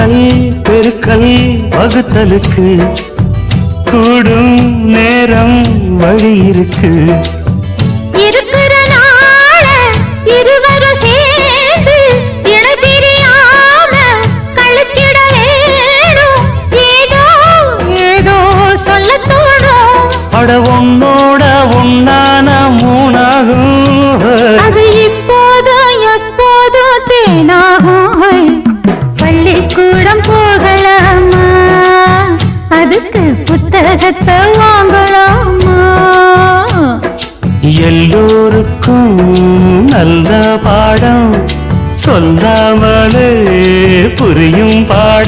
கூட்டல் பெருக்கல் வகுத்தலுக்கு கூடும் நேரம் வழி இருக்கு. இருக்கிற நாள இருவரும் சேர்ந்து இணை பிரியாம கழிச்சிட வேணும். ஏதோ ஏதோ சொல்ல தோணும். அட உன்னோட உன்னான மூணாகும். அது இப்போதும் எப்போதும் தேனாகும். பள்ளிக்கூடம் போகலாமா, அதுக்கு புத்தகத்தை வாங்கலாமா? எல்லோருக்கும் நல்ல பாடம் சொல்லாமலே புரியும் பாடம்.